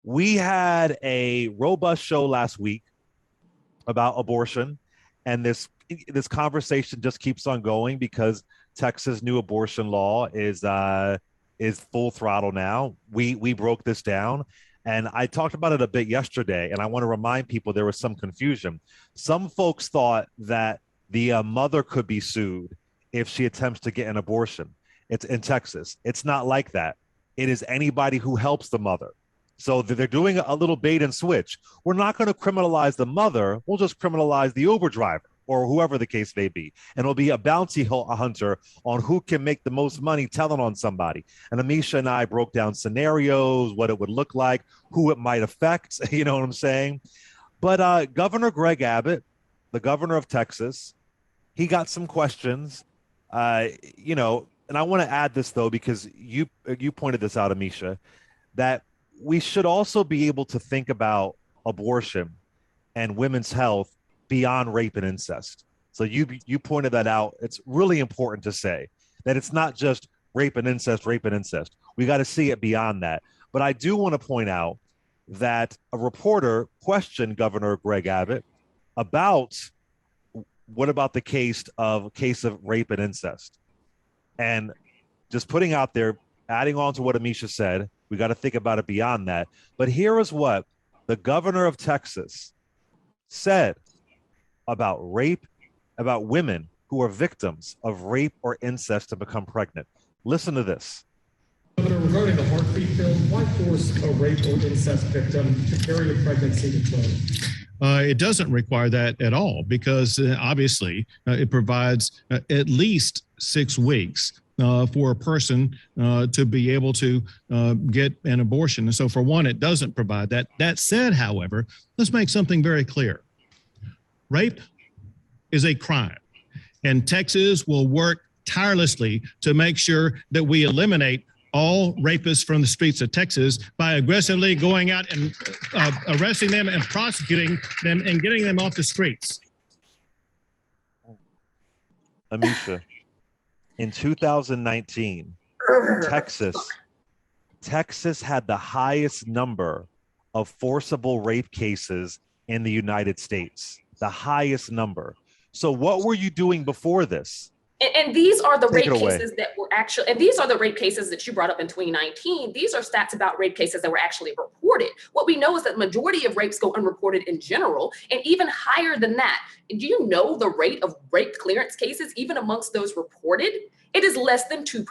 We had a robust show last week about abortion, and this conversation just keeps on going because Texas' new abortion law is full throttle now. We broke this down, and I talked about it a bit yesterday, and I want to remind people there was some confusion. Some folks thought that the mother could be sued if she attempts to get an abortion. It's in Texas. It's not like that. It is anybody who helps the mother. So they're doing a little bait and switch. We're not going to criminalize the mother. We'll just criminalize the Uber driver or whoever the case may be. And it'll be a bounty hunter on who can make the most money telling on somebody. And Amisha and I broke down scenarios, what it would look like, who it might affect. You know what I'm saying? But Governor Greg Abbott, the governor of Texas, he got some questions. And I want to add this, though, because you pointed this out, Amisha, that we should also be able to think about abortion and women's health beyond rape and incest. So you pointed that out. It's really important to say that it's not just rape and incest. We got to see it beyond that. But I do want to point out that a reporter questioned Governor Greg Abbott about what about the case of rape and incest, and just putting out there, adding on to what Amisha said. We got to think about it beyond that. But here is what the governor of Texas said about rape, about women who are victims of rape or incest to become pregnant. Listen to this. Governor, regarding the heartbeat bill, why force a rape or incest victim to carry a pregnancy to term? It doesn't require that at all because obviously it provides at least 6 weeks for a person to be able to get an abortion. And so for one, it doesn't provide that. That said, however, let's make something very clear. Rape is a crime, and Texas will work tirelessly to make sure that we eliminate all rapists from the streets of Texas by aggressively going out and arresting them and prosecuting them and getting them off the streets. Amisha, in 2019, Texas had the highest number of forcible rape cases in the United States, the highest number. So what were you doing before this? And these are the rape cases that were actually, and these are the rape cases that you brought up in 2019. These are stats about rape cases that were actually reported. What we know is that the majority of rapes go unreported in general, and even higher than that. Do you know the rate of rape clearance cases, even amongst those reported? It is less than 2%.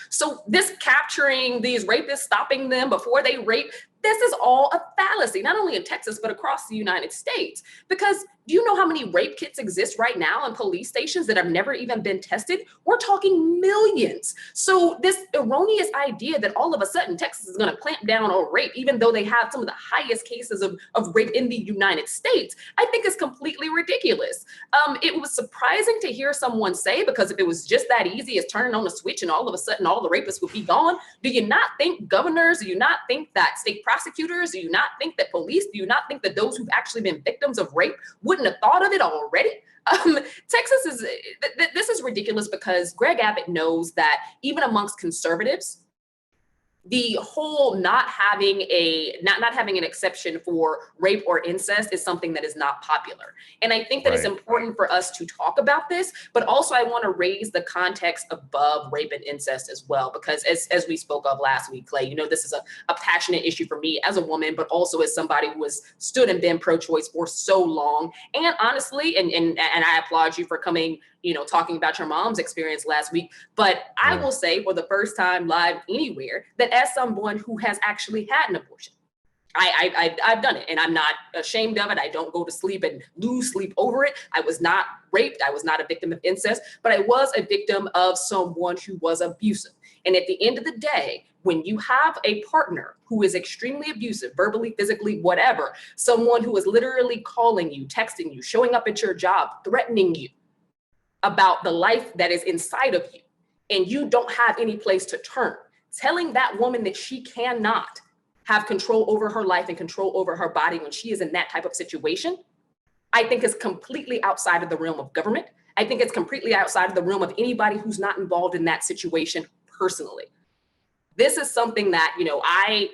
So this capturing these rapists, stopping them before they rape, this is all a fallacy, not only in Texas, but across the United States. Because do you know how many rape kits exist right now in police stations that have never even been tested? We're talking millions. So this erroneous idea that all of a sudden Texas is going to clamp down on rape, even though they have some of the highest cases of rape in the United States, I think is completely ridiculous. It was surprising to hear someone say, because if it was just that easy as turning on a switch and all of a sudden all the rapists would be gone, do you not think governors, do you not think that state prosecutors, do you not think that police, do you not think that those who've actually been victims of rape wouldn't have thought of it already? Texas is, this is ridiculous because Greg Abbott knows that even amongst conservatives, the whole not having an exception for rape or incest is something that is not popular. And I think that it's important for us to talk about this, but also I want to raise the context above rape and incest as well, because as we spoke of last week, Clay, you know, this is a passionate issue for me as a woman, but also as somebody who has stood and been pro-choice for so long. And honestly, and I applaud you for coming, you know, talking about your mom's experience last week. But I will say for the first time live anywhere that as someone who has actually had an abortion, I've done it and I'm not ashamed of it. I don't go to sleep and lose sleep over it. I was not raped. I was not a victim of incest, but I was a victim of someone who was abusive. And at the end of the day, when you have a partner who is extremely abusive, verbally, physically, whatever, someone who is literally calling you, texting you, showing up at your job, threatening you about the life that is inside of you, and you don't have any place to turn, telling that woman that she cannot have control over her life and control over her body when she is in that type of situation, I think is completely outside of the realm of government. I think it's completely outside of the realm of anybody who's not involved in that situation personally. This is something that, you know, I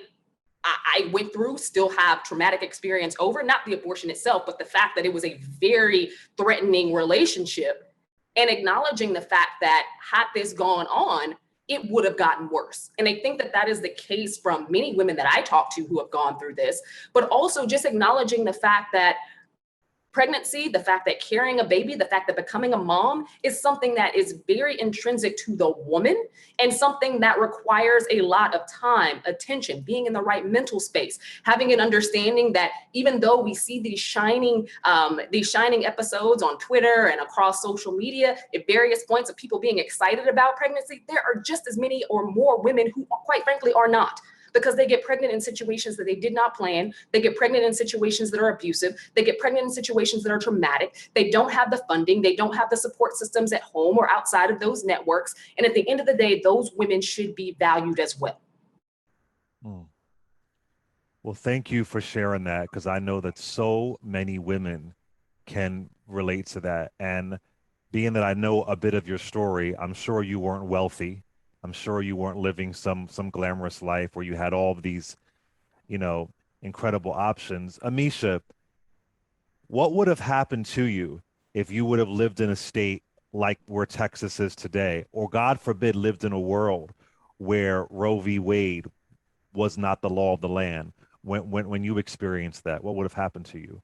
I went through, still have traumatic experience over, not the abortion itself, but the fact that it was a very threatening relationship, and acknowledging the fact that had this gone on, it would have gotten worse. And I think that that is the case from many women that I talk to who have gone through this, but also just acknowledging the fact that pregnancy, the fact that carrying a baby, the fact that becoming a mom is something that is very intrinsic to the woman, and something that requires a lot of time, attention, being in the right mental space, having an understanding that even though we see these shining episodes on Twitter and across social media at various points of people being excited about pregnancy, there are just as many or more women who quite frankly are not, because they get pregnant in situations that they did not plan. They get pregnant in situations that are abusive. They get pregnant in situations that are traumatic. They don't have the funding. They don't have the support systems at home or outside of those networks. And at the end of the day, those women should be valued as well. Well, thank you for sharing that, because I know that so many women can relate to that. And being that I know a bit of your story, I'm sure you weren't wealthy. I'm sure you weren't living some glamorous life where you had all of these, incredible options. Amisha, what would have happened to you if you would have lived in a state like where Texas is today, or God forbid, lived in a world where Roe v. Wade was not the law of the land? When you experienced that, what would have happened to you?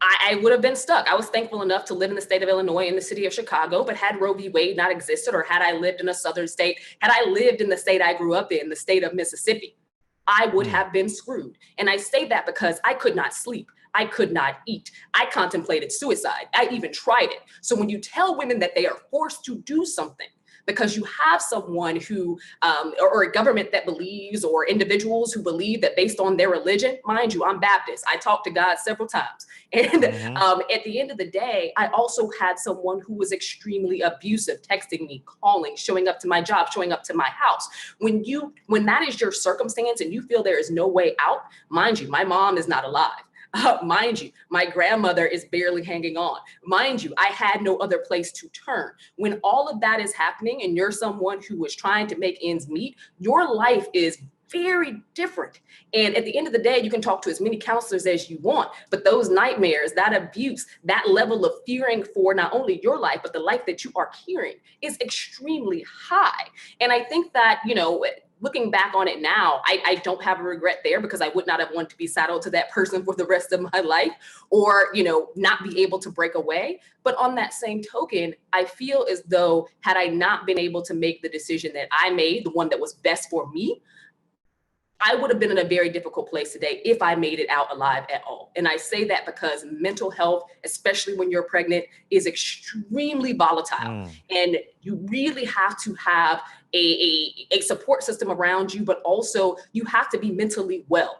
I would have been stuck. I was thankful enough to live in the state of Illinois, in the city of Chicago, but had Roe v. Wade not existed, or had I lived in a southern state, had I lived in the state I grew up in, the state of Mississippi, I would have been screwed. And I say that because I could not sleep. I could not eat. I contemplated suicide. I even tried it. So when you tell women that they are forced to do something because you have someone who, or a government that believes, or individuals who believe that based on their religion, mind you, I'm Baptist. I talked to God several times. And at the end of the day, I also had someone who was extremely abusive, texting me, calling, showing up to my job, showing up to my house. When that is your circumstance and you feel there is no way out, mind you, my mom is not alive. Mind you, my grandmother is barely hanging on. Mind you, I had no other place to turn. When all of that is happening and you're someone who was trying to make ends meet, your life is very different. And at the end of the day, you can talk to as many counselors as you want, but those nightmares, that abuse, that level of fearing for not only your life, but the life that you are carrying is extremely high. And I think that, looking back on it now, I don't have a regret there, because I would not have wanted to be saddled to that person for the rest of my life, or, not be able to break away. But on that same token, I feel as though had I not been able to make the decision that I made, the one that was best for me, I would have been in a very difficult place today if I made it out alive at all. And I say that because mental health, especially when you're pregnant, is extremely volatile. And you really have to have a support system around you, but also you have to be mentally well.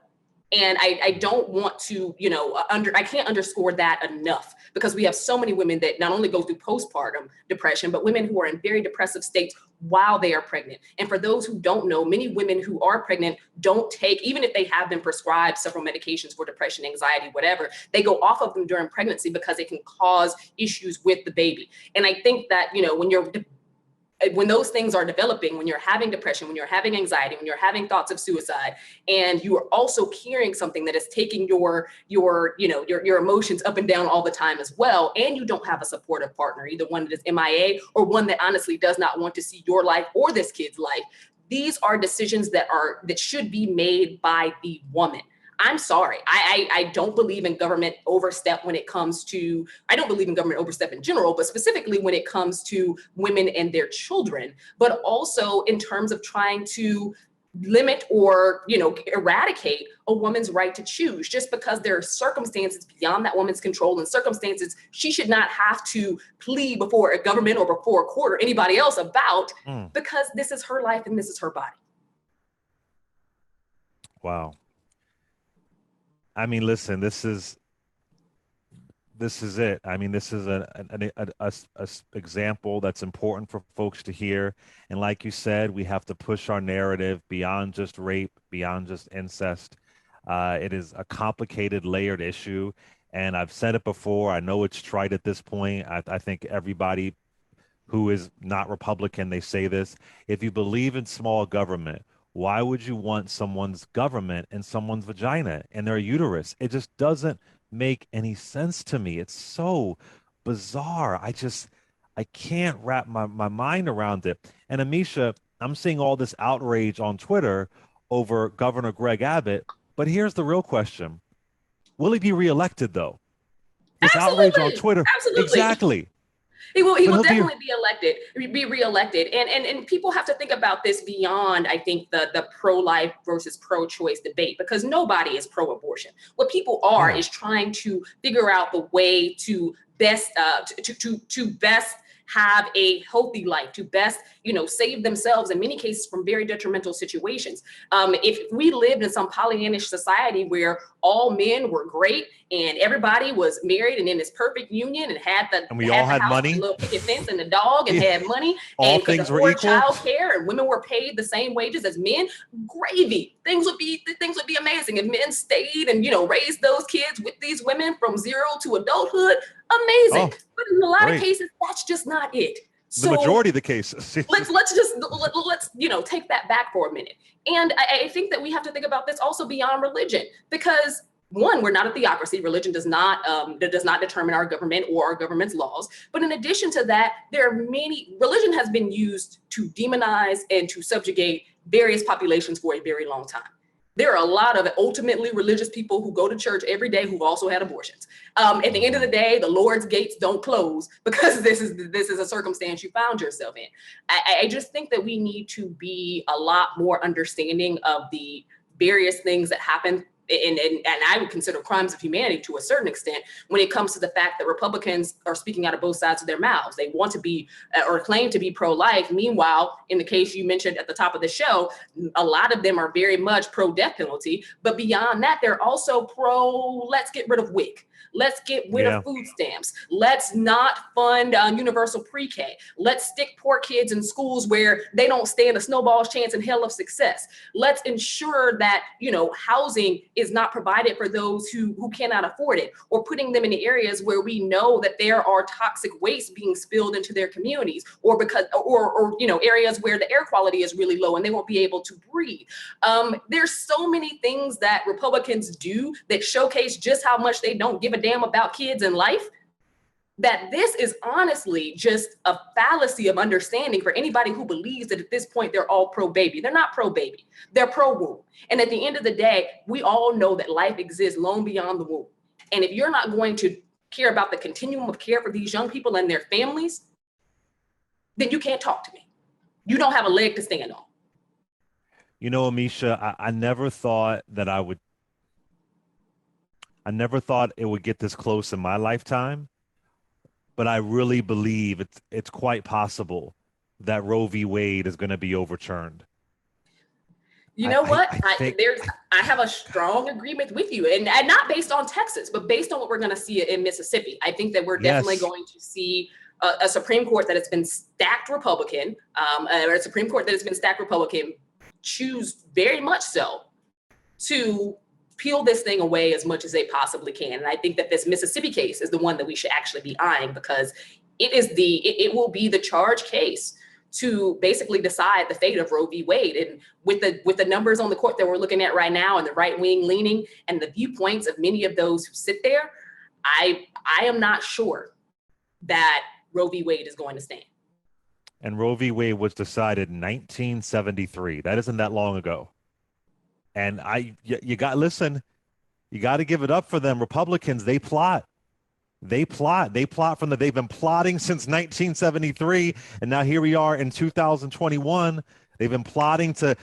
And I don't want to, I can't underscore that enough, because we have so many women that not only go through postpartum depression, but women who are in very depressive states while they are pregnant. And for those who don't know, many women who are pregnant don't take, even if they have been prescribed several medications for depression, anxiety, whatever, they go off of them during pregnancy because it can cause issues with the baby. And I think that, when those things are developing, when you're having depression, when you're having anxiety, when you're having thoughts of suicide, and you are also carrying something that is taking your emotions up and down all the time as well, and you don't have a supportive partner, either one that is MIA or one that honestly does not want to see your life or this kid's life, these are decisions that should be made by the woman. I'm sorry. I don't believe in government overstep when it comes to, I don't believe in government overstep in general, but specifically when it comes to women and their children, but also in terms of trying to limit or, eradicate a woman's right to choose, just because there are circumstances beyond that woman's control, and circumstances she should not have to plead before a government or before a court or anybody else about, because this is her life and this is her body. Wow. I mean, listen, this is it. I mean, this is an example that's important for folks to hear. And like you said, we have to push our narrative beyond just rape, beyond just incest. It is a complicated, layered issue. And I've said it before. I know it's trite at this point. I think everybody who is not Republican, they say this. If you believe in small government, Why would you want someone's government in someone's vagina and their uterus? It just doesn't make any sense to me. It's so bizarre. I can't wrap my mind around it. And Amisha, I'm seeing all this outrage on Twitter over Governor Greg Abbott. But here's the real question. Will he be reelected, though? This outrage on Twitter. Absolutely. Exactly. He will definitely be reelected. And people have to think about this beyond, I think, the pro-life versus pro-choice debate, because nobody is pro-abortion. What people are is trying to figure out the way to best to best have a healthy life, to best, save themselves in many cases from very detrimental situations. If we lived in some Pollyannish society where all men were great and everybody was married and in this perfect union and we all had money, little picket fence and the dog and had money, all and things were equal, child care, and women were paid the same wages as men, gravy. Things would be amazing if men stayed and raised those kids with these women from zero to adulthood. Amazing. But in a lot of cases, that's just not it. The majority of the cases. let's take that back for a minute. And I think that we have to think about this also beyond religion, because one, we're not a theocracy. Religion does not determine our government or our government's laws. But in addition to that, religion has been used to demonize and to subjugate various populations for a very long time. There are a lot of ultimately religious people who go to church every day who've also had abortions. At the end of the day, the Lord's gates don't close because this is a circumstance you found yourself in. I just think that we need to be a lot more understanding of the various things that happen. And I would consider crimes of humanity to a certain extent when it comes to the fact that Republicans are speaking out of both sides of their mouths. They want to be or claim to be pro-life. Meanwhile, in the case you mentioned at the top of the show, a lot of them are very much pro-death penalty. But beyond that, they're also let's get rid of WIC. Let's get rid of food stamps. Let's not fund universal pre-K. Let's stick poor kids in schools where they don't stand a snowball's chance in hell of success. Let's ensure that, housing is not provided for those who cannot afford it, or putting them in the areas where we know that there are toxic waste being spilled into their communities, or areas where the air quality is really low and they won't be able to breathe. There's so many things that Republicans do that showcase just how much they don't give a damn about kids and life, that this is honestly just a fallacy of understanding for anybody who believes that at this point they're all pro-baby. They're not pro-baby, they're pro-womb. And at the end of the day, we all know that life exists long beyond the womb. And if you're not going to care about the continuum of care for these young people and their families, then you can't talk to me. You don't have a leg to stand on. Amisha, I never thought it would get this close in my lifetime, but I really believe it's quite possible that Roe v. Wade is going to be overturned. You know what? I have a strong agreement with you, and not based on Texas, but based on what we're going to see in Mississippi. I think that we're definitely going to see a Supreme Court that has been stacked Republican, or a Supreme Court that has been stacked Republican, choose very much so to peel this thing away as much as they possibly can. And I think that this Mississippi case is the one that we should actually be eyeing, because it will be the charge case to basically decide the fate of Roe v. Wade. And with the numbers on the court that we're looking at right now, and the right wing leaning and the viewpoints of many of those who sit there, I am not sure that Roe v. Wade is going to stand. And Roe v. Wade was decided in 1973. That isn't that long ago. And you got to give it up for them. Republicans, they plot they've been plotting since 1973. And now here we are in 2021. They've been plotting to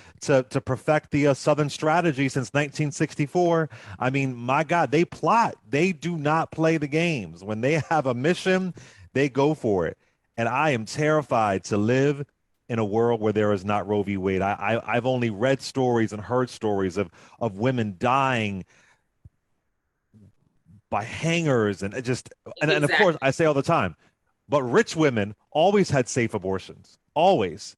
perfect the Southern strategy since 1964. I mean, my God, they plot. They do not play the games. When they have a mission, they go for it. And I am terrified to live in a world where there is not Roe v. Wade. I've only read stories and heard stories of women dying by hangers and of course I say all the time, but rich women always had safe abortions, always.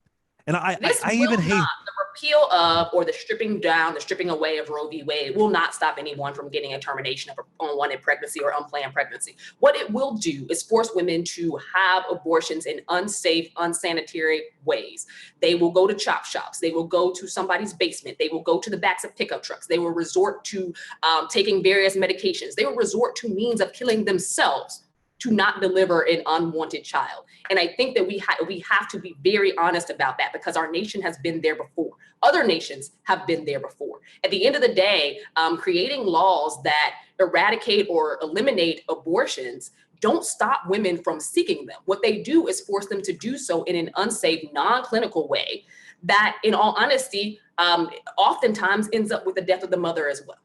And I will even hate the repeal of or the stripping down, the stripping away of Roe v. Wade will not stop anyone from getting a termination of an unwanted pregnancy or unplanned pregnancy. What it will do is force women to have abortions in unsafe, unsanitary ways. They will go to chop shops. They will go to somebody's basement. They will go to the backs of pickup trucks. They will resort to taking various medications. They will resort to means of killing themselves to not deliver an unwanted child. And I think that we have to be very honest about that, because our nation has been there before. Other nations have been there before. At the end of the day, creating laws that eradicate or eliminate abortions don't stop women from seeking them. What they do is force them to do so in an unsafe, non-clinical way that, in all honesty, oftentimes ends up with the death of the mother as well.